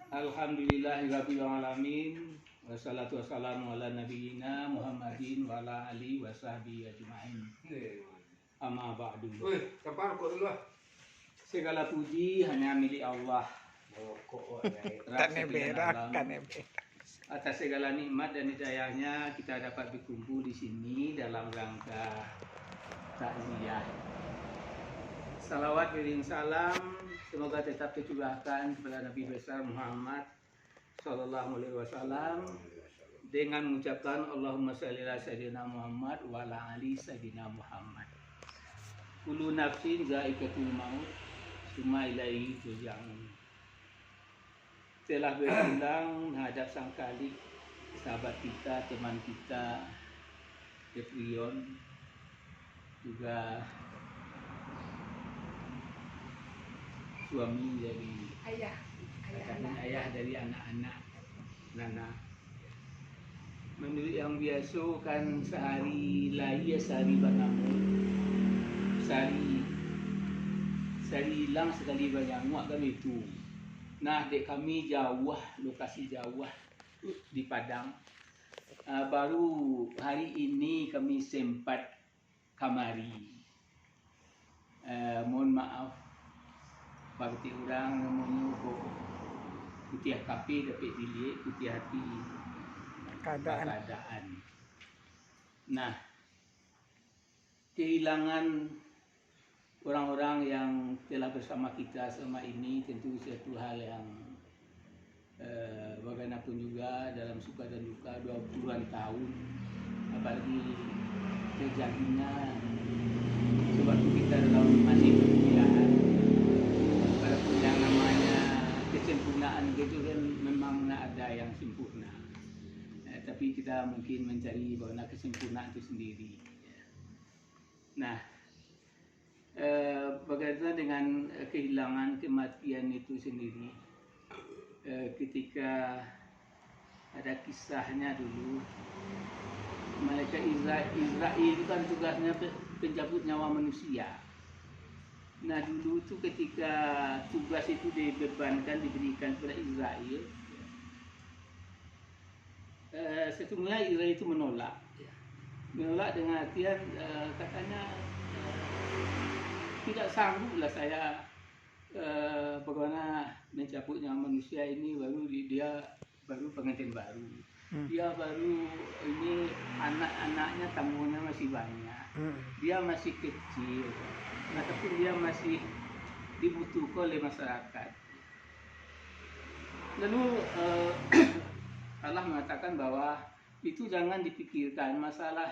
Alhamdulillahirabbil alamin. Wassalatu wassalamu ala nabiyyina Muhammadin wa ala alihi wasahbihi ajmain. Amma ba'du. Segala puji hanya milik Allah. Atas segala nikmat dan hidayahnya kita dapat berkumpul di sini dalam rangka takziah. Salawat kirim salam semoga tetap tercurahkan kepada Nabi besar Muhammad Sallallahu Alaihi Wasallam dengan mengucapkan Allahumma shalli ala sayyidina Muhammad wa ala ali sayyidina Muhammad. Kullu nafsin za'iqatul maut summa ilaihi turja'un. Telah berulang menghadap sang Khalik, sahabat kita, teman kita, Efrion, juga suami dari ayah dari anak-anak Nana. Menurut yang biasa kan sehari lahir sehari bernamun, sehari hilang sekali berjanguk kan itu. Nah, dek kami jauh, lokasi jauh di Padang. Baru hari ini kami sempat kamari. Mohon maaf, bagi orang namanya putih kapi dapat dilihat putih hati keadaan. Nah, kehilangan orang-orang yang telah bersama kita selama ini tentu suatu hal yang bagaimanapun juga dalam suka dan duka 20-an tahun, apalagi terjadinya sebab kita dalam masih perkuliahan, walaupun yang namanya kesempurnaan gitu kan memang ada yang sempurna, tapi kita mungkin mencari bahwa kesempurnaan itu sendiri. Nah, bagaimana dengan kehilangan kematian itu sendiri? Ketika ada kisahnya dulu, malaikat Israel itu kan tugasnya pencabut nyawa manusia. Nah, dulu itu ketika tugas itu dibebankan, diberikan kepada Israel, sesungguhnya Israel itu menolak dengan artian katanya tidak sangguplah saya bagaimana mencabut nyawa manusia ini, dia baru pengantin baru, dia baru ini anak-anaknya tanggungannya masih banyak, dia masih kecil, nah, tapi dia masih dibutuhkan oleh masyarakat. Lalu Allah mengatakan bahwa itu jangan dipikirkan, masalah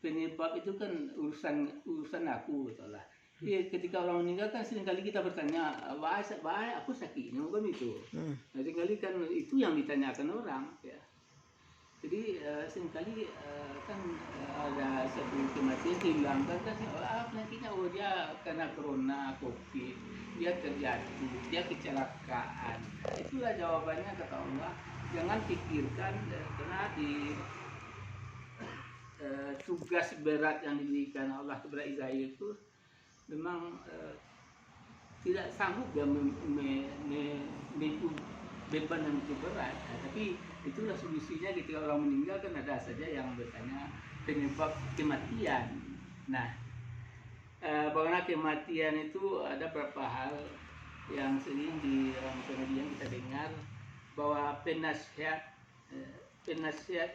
penyebab itu kan urusan aku, betul lah. Ketika orang meninggal kan seringkali kita bertanya, bahaya aku sakitnya kan itu. Nah, seringkali kan itu yang ditanyakan orang, ya. Jadi seringkali kan ada satu kematian dihilangkan kan, penyakitnya dia kena corona, covid, dia terjatuh, dia kecelakaan. Itulah jawabannya kata Allah. Jangan pikirkan karena di tugas berat yang diberikan Allah kepada Israel itu memang tidak sanggup dia memikul beban yang begitu berat. Tapi itulah solusinya ketika orang meninggal kan ada saja yang bertanya penyebab kematian. Nah, bagaimana kematian itu ada beberapa hal yang sering di kemudian kita dengar bahwa penasihat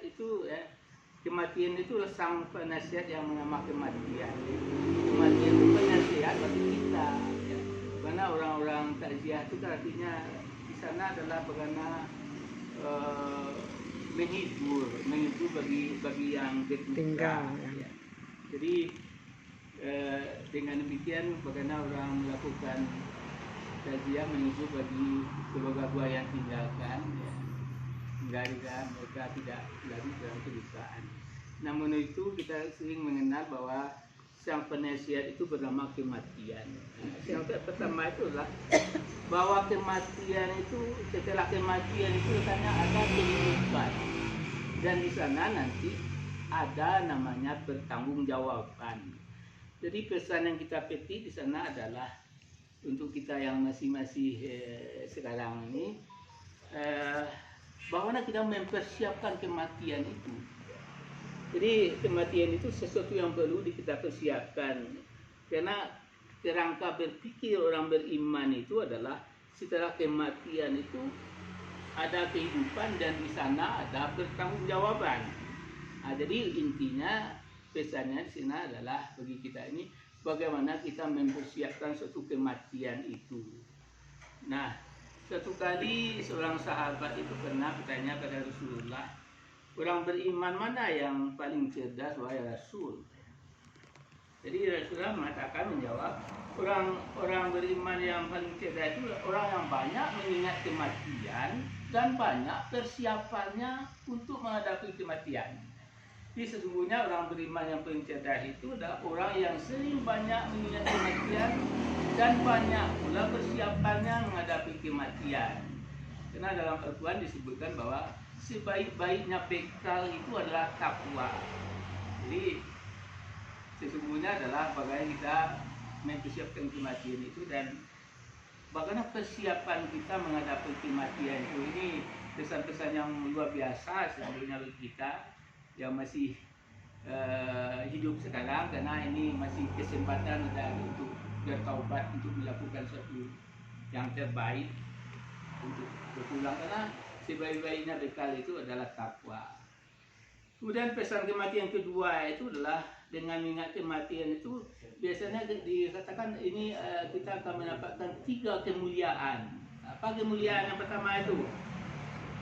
itu kematian itu sang penasihat yang mengamah kematian. Kematian itu penasihat bagi kita, ya. Karena orang-orang takziah itu artinya di sana adalah bagaimana menghibur bagi yang berduka. Ya. Jadi dengan demikian bagaimana orang melakukan takziah menghibur bagi keluarga yang tinggalkan, ya. Agar mereka tidak larut dalam kedustaan. Namun itu kita sering mengenal bahwa sang penasihat itu bernama kematian. Yang pertama itu adalah bahwa kematian itu, setelah kematian itu katanya ada kehidupan, dan di sana nanti ada namanya pertanggungjawaban. Jadi pesan yang kita petik di sana adalah untuk kita yang masih sekarang ini, eh, bagaimana kita mempersiapkan kematian itu. Jadi kematian itu sesuatu yang perlu kita persiapkan, karena kerangka berpikir orang beriman itu adalah setelah kematian itu ada kehidupan dan di sana ada pertanggungjawaban. Nah, jadi intinya pesannya di sini adalah bagi kita ini bagaimana kita mempersiapkan suatu kematian itu. Nah, suatu kali seorang sahabat itu pernah bertanya pada Rasulullah, orang beriman mana yang paling cerdas wahai Rasul? Jadi Rasulullah mengatakan, menjawab, orang beriman yang paling cerdas itu orang yang banyak mengingat kematian dan banyak persiapannya untuk menghadapi kematian. Jadi sesungguhnya orang beriman yang paling cerdas itu adalah orang yang sering banyak mengingat kematian dan banyak pula persiapannya menghadapi kematian. Karena dalam Al-Quran disebutkan bahwa sebaik-baiknya bekal itu adalah takwa. Jadi sesungguhnya adalah bagaimana kita mempersiapkan kematian itu dan bagaimana persiapan kita menghadapi kematian itu. Ini pesan-pesan yang luar biasa sebenarnya bagi kita yang masih hidup sekarang, karena ini masih kesempatan untuk bertaubat, untuk melakukan sesuatu yang terbaik untuk berpulang, karena sebaik-baiknya bekal itu adalah takwa. Kemudian pesan kematian kedua itu adalah dengan mengingat kematian itu biasanya dikatakan ini kita akan mendapatkan 3 kemuliaan. Apa kemuliaan yang pertama itu?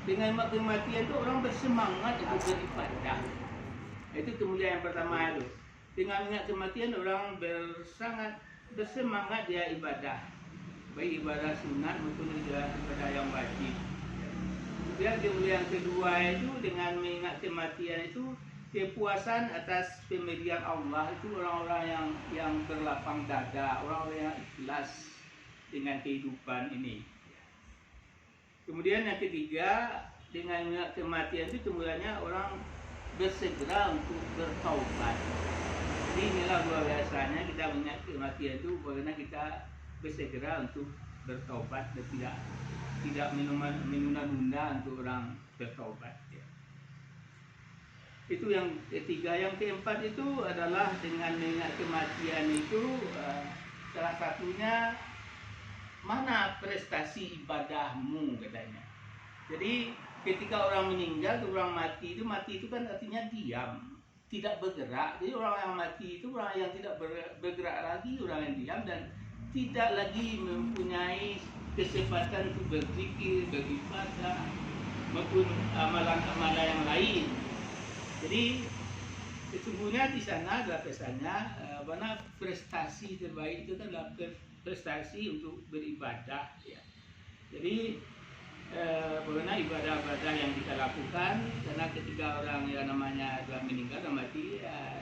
Dengan kematian itu orang bersemangat untuk beribadah. Itu kemuliaan yang pertama itu. Dengan mengingat kematian orang sangat bersemangat dia ibadah, baik ibadah sunat maupun ibadah yang wajib. Kemudian kemuliaan kedua itu dengan mengingat kematian itu kepuasan atas pemberian Allah, itu orang-orang yang berlapang dada, orang-orang yang ikhlas dengan kehidupan ini. Kemudian yang ketiga, dengan mengingat kematian itu kemudiannya orang bersegera untuk bertaubat. Jadi inilah luar biasanya kita mengingat kematian itu, bagaimana kita bersegera untuk bertaubat dan tidak menunda-nunda untuk orang bertaubat. Itu yang ketiga. Yang keempat itu adalah dengan mengingat kematian itu salah satunya mana prestasi ibadahmu katanya. Jadi ketika orang meninggal, orang mati itu kan artinya diam, tidak bergerak. Jadi orang yang mati itu orang yang tidak bergerak lagi, orang yang diam dan tidak lagi mempunyai kesempatan untuk berzikir, beribadah maupun amalan-amalan yang lain. Jadi sesungguhnya di sana adalah pesannya mana prestasi terbaik itu kan adalah prestasi untuk beribadah. Ya. Jadi bagaimana ibadah-ibadah yang kita lakukan, karena ketika orang yang namanya telah meninggal dan mati,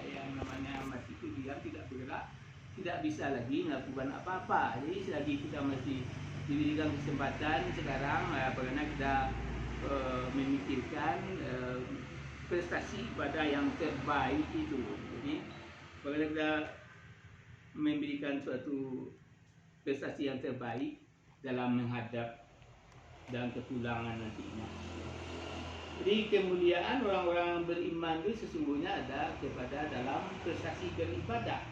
yang namanya mati itu diam, tidak bergerak, tidak bisa lagi melakukan apa-apa. Jadi selagi kita masih diberikan kesempatan sekarang, bagaimana kita memikirkan prestasi ibadah yang terbaik itu. Jadi bagaimana kita memberikan suatu prestasi yang terbaik dalam menghadap dan kepulangan nantinya. Jadi kemuliaan orang-orang beriman itu sesungguhnya ada kepada dalam prestasi beribadah.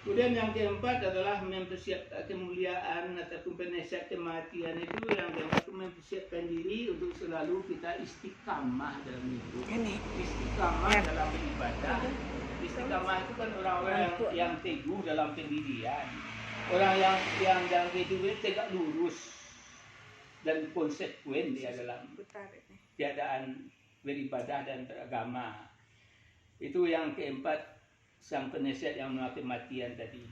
Kemudian yang keempat adalah mempersiapkan kemuliaan ataupun penasihat kematian itu. Yang keempat itu mempersiapkan diri untuk selalu kita istiqamah dalam hidup. Istiqamah dalam beribadah. Istiqamah itu kan orang-orang yang teguh dalam pendirian. Orang yang dalam kehidupan tegak lurus dan konsekuen dia dalam keadaan beribadah dan beragama. Itu yang keempat, sang penasihat yang menolak kematian tadi.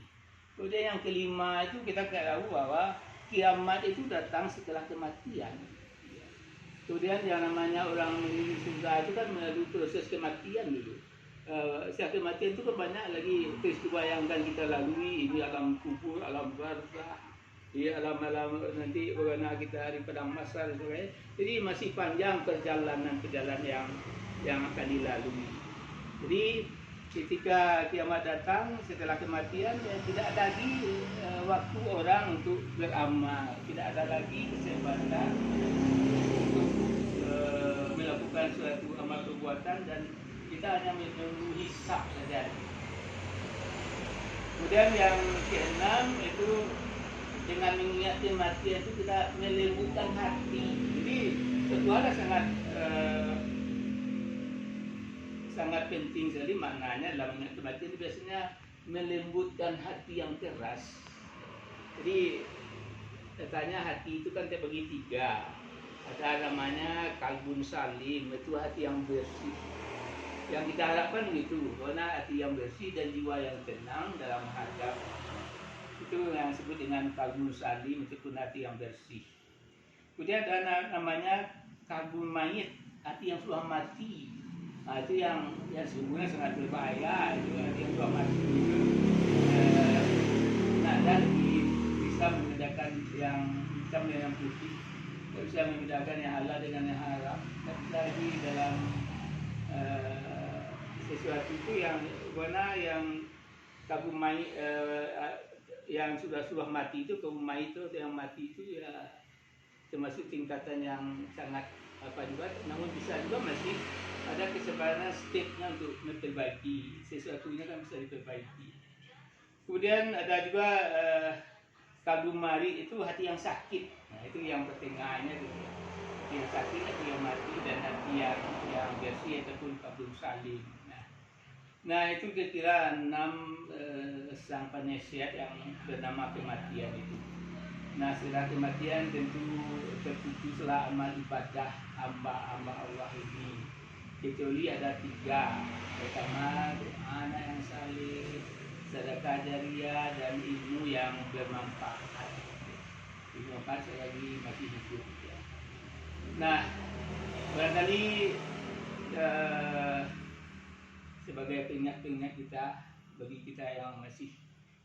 Kemudian yang kelima itu kita tahu bahwa kiamat itu datang setelah kematian. Kemudian yang namanya orang menuju surga itu kan melalui proses kematian dulu. Setelah kematian itu kan banyak lagi peristiwa yang akan kita lalui. Ini alam kubur, alam barzakh, alam-alam nanti bagaimana kita hari padang mahsyar. Jadi masih panjang perjalanan yang akan dilalui. Jadi ketika kiamat datang setelah kematian ya tidak ada lagi waktu orang untuk beramal, tidak ada lagi kesempatan untuk melakukan suatu amal perbuatan dan kita hanya menunggu hisab saja. Kemudian yang keenam itu dengan mengingat kematian itu kita melembutkan hati. Jadi itu ada sangat penting sekali maknanya dalam mengingat kematian itu biasanya melembutkan hati yang keras. Jadi katanya hati itu kan terbagi tiga. Ada namanya kalbun salim, itu hati yang bersih. Yang kita harapkan begitu, karena hati yang bersih dan jiwa yang tenang dalam menghadap itu yang disebut dengan kalbun salim, itu pun hati yang bersih. Kemudian ada namanya kalbun mayit, hati yang sudah mati. Nah, itu yang sesungguhnya sangat berbahaya, itu hati yang sudah mati itu. Dan bisa membedakan yang hitam dengan putih, tidak bisa membedakan yang halal dengan yang haram, tidak bisa lagi dalam sesuatu itu yang warna yang kabum mayit yang sudah mati itu, kabum mayit itu yang mati itu ya termasuk tingkatan yang sangat apa juga, namun bisa juga masih ada kesempatan stepnya untuk memperbaiki sesuatunya, kan bisa diperbaiki. Kemudian ada juga kabum mari, itu hati yang sakit. Nah, itu yang pertengahannya itu. Hati yang sakit, hati yang mati, dan hati yang bersih ataupun kabum salim. Nah itu kira-kira 6 sang penasihat yang bernama kematian itu. Nah setelah kematian tentu terputuslah amal ibadah hamba-hamba Allah ini, kecuali ada 3. Pertama, doa anak yang saleh, sedekah jariah, dan ilmu yang bermanfaat. Ilmu apa selagi masih hidup ya. Nah barangkali sebagai pengingat kita, bagi kita yang masih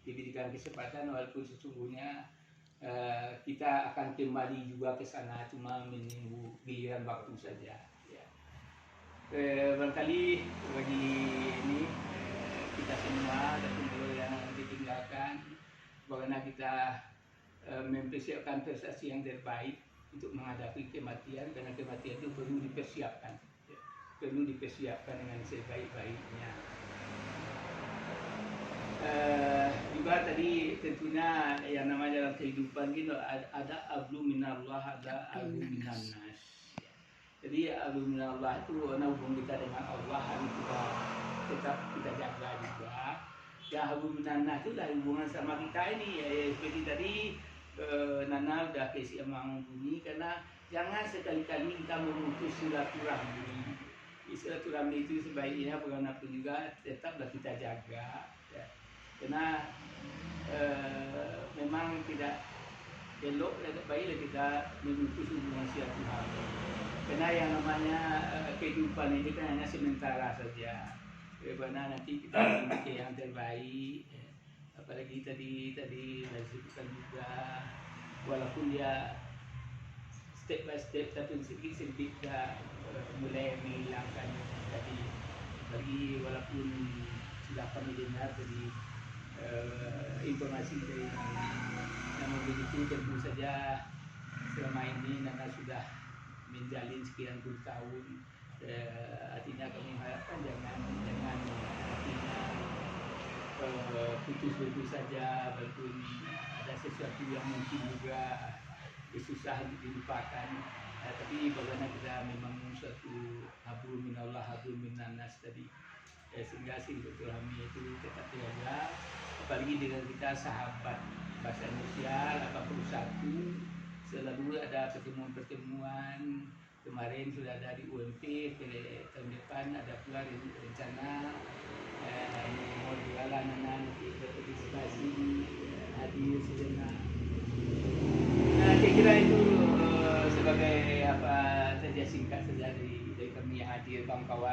diberikan kesempatan, walaupun sesungguhnya kita akan kembali juga ke sana, cuma menunggu giliran waktu saja ya. Barangkali bagi ini kita semua dan yang ditinggalkan, bagaimana kita mempersiapkan prestasi yang terbaik untuk menghadapi kematian, karena kematian itu perlu dipersiapkan ya. Perlu dipersiapkan dengan sebaik-baiknya. Juga tadi tentunya yang namanya dalam kehidupan gitu ada ablu minallah, ada ablu minannas. Jadi ablu minallah itu hubungan kita dengan Allah harus kita tetap kita jaga juga. Ya ablu minannas itu lah hubungan sama kita ini ya, seperti tadi Nana udah kasih emang bunyi, karena jangan sekali-kali kita memutus silaturahmi. Silaturahmi itu sebaiknya bagaimanapun juga tetaplah kita jaga ya. Karena memang tidak elok, tidak baiklah kita memutus hubungan silaturahmi, karena yang namanya kehidupan ini kan hanya sementara saja. Bagaimana nanti kita memiliki yang terbaik ya. Apalagi tadi disebutkan juga, walaupun dia step by step tapi sedikit dah mulai menghilangkan tadi, bagi walaupun sudah kami dengar dari informasi dari yang begitu, tentu saja selama ini Nana sudah menjalin sekian puluh tahun, artinya kami harapkan jangan artinya putus begitu saja, walaupun ada sesuatu yang mungkin juga susah dilupakan. Tapi bagaimana kita memang suatu hablum minallah hablum minannas tadi, sehingga silaturahmi itu tetap terjaga, apalagi dengan kita sahabat bahasa Indonesia 81, selalu ada pertemuan-pertemuan. Kemarin sudah ada di UMP, tahun depan ada pula rencana mau jualan nanti berpartisipasi hadir sejenak. Nah, saya kira itu sebagai apa saja singkat saja dari kami yang hadir, kawan-kawan.